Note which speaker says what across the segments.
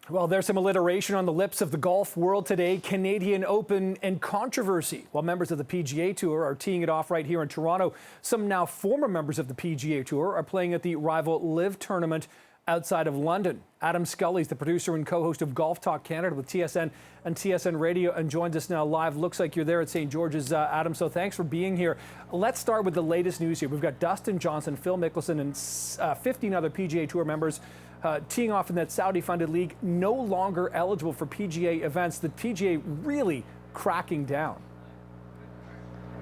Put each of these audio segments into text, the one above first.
Speaker 1: Well, there's some alliteration on the lips of the golf world today. Canadian Open and controversy. While members of the PGA Tour are teeing it off right here in Toronto, some now former members of the PGA Tour are playing at the rival LIV tournament outside of London. Adam Scully is the producer and co-host of Golf Talk Canada with TSN and TSN Radio and joins us now live. Looks like you're there at St. George's, Adam, so thanks for being here. Let's start with the latest news here. We've got Dustin Johnson, Phil Mickelson, and 15 other PGA Tour members teeing off in that Saudi-funded league, no longer eligible for PGA events. The PGA really cracking down.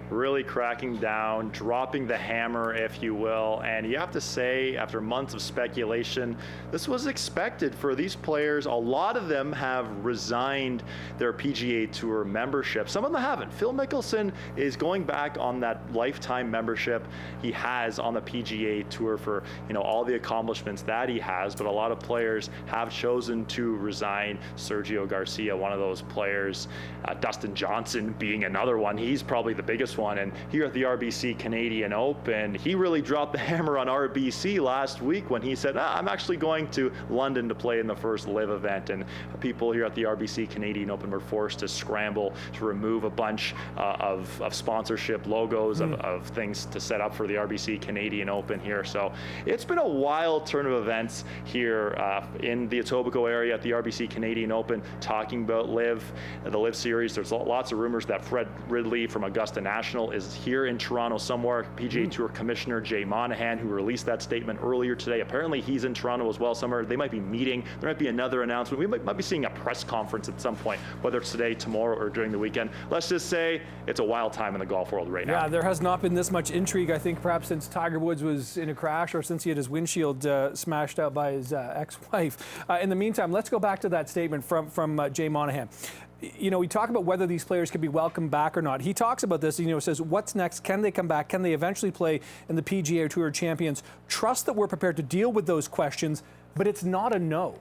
Speaker 2: Really cracking down, dropping the hammer, if you will. And you have to say, after months of speculation, this was expected for these players. A lot of them have resigned their PGA Tour membership. Some of them haven't. Phil Mickelson is going back on that lifetime membership he has on the PGA Tour for, all the accomplishments that he has. But a lot of players have chosen to resign. Sergio Garcia, one of those players. Dustin Johnson being another one. He's probably the biggest one. And here at the RBC Canadian Open, he really dropped the hammer on RBC last week when he said, I'm actually going to London to play in the first LIV event. And people here at the RBC Canadian Open were forced to scramble to remove a bunch of sponsorship logos, of things to set up for the RBC Canadian Open here. So it's been a wild turn of events here in the Etobicoke area at the RBC Canadian Open, talking about LIV, the LIV series. There's lots of rumors that Fred Ridley from Augusta National is here in Toronto somewhere. PGA Tour Commissioner Jay Monahan, who released that statement earlier today, apparently he's in Toronto as well somewhere. They might be meeting. There might be another announcement. We might be seeing a press conference at some point, whether it's today, tomorrow, or during the weekend. Let's just say it's a wild time in the golf world right now.
Speaker 1: Yeah, there has not been this much intrigue, I think, perhaps since Tiger Woods was in a crash or since he had his windshield smashed out by his ex-wife. In the meantime, let's go back to that statement from Jay Monahan. We talk about whether these players can be welcomed back or not. He talks about this, says, what's next? Can they come back? Can they eventually play in the PGA Tour Champions? Trust that we're prepared to deal with those questions, but it's not a no.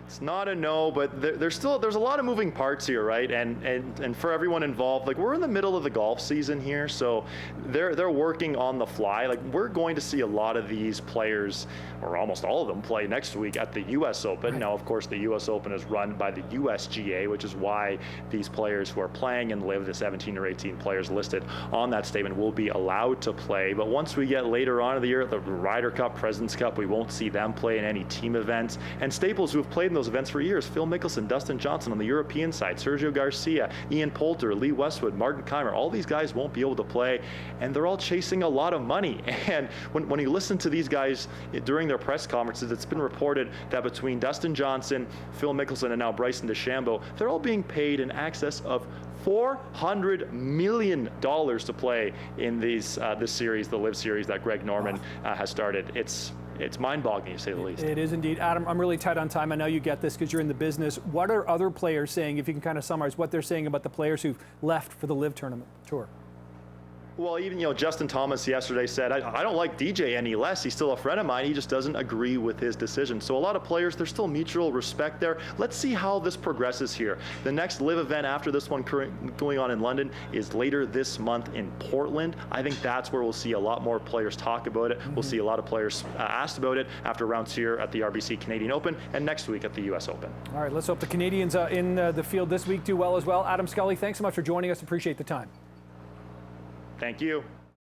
Speaker 2: It's not a no, but there's a lot of moving parts here, right? And for everyone involved, we're in the middle of the golf season here, so they're working on the fly. We're going to see a lot of these players, or almost all of them, play next week at the U.S. Open. Right. Now, of course, the U.S. Open is run by the USGA, which is why these players who are playing in LIV, the 17 or 18 players listed on that statement, will be allowed to play. But once we get later on in the year at the Ryder Cup, President's Cup, we won't see them play in any team events. And staples who have played in those events for years, Phil Mickelson, Dustin Johnson on the European side, Sergio Garcia, Ian Poulter, Lee Westwood, Martin Kaymer, all these guys won't be able to play, and they're all chasing a lot of money. And when you listen to these guys during their press conferences, it's been reported that between Dustin Johnson, Phil Mickelson, and now Bryson DeChambeau, they're all being paid in excess of $400 million to play in this series, the LIV series that Greg Norman has started. It's mind-boggling, to say the least.
Speaker 1: It is indeed. Adam, I'm really tight on time. I know you get this because you're in the business. What are other players saying, if you can kind of summarize what they're saying about the players who've left for the LIV tournament tour?
Speaker 2: Well, even, Justin Thomas yesterday said, I don't like DJ any less. He's still a friend of mine. He just doesn't agree with his decision. So a lot of players, there's still mutual respect there. Let's see how this progresses here. The next LIV event after this one going on in London is later this month in Portland. I think that's where we'll see a lot more players talk about it. We'll see a lot of players asked about it after rounds here at the RBC Canadian Open and next week at the U.S. Open.
Speaker 1: All right, let's hope the Canadians in the field this week do well as well. Adam Scully, thanks so much for joining us. Appreciate the time.
Speaker 2: Thank you.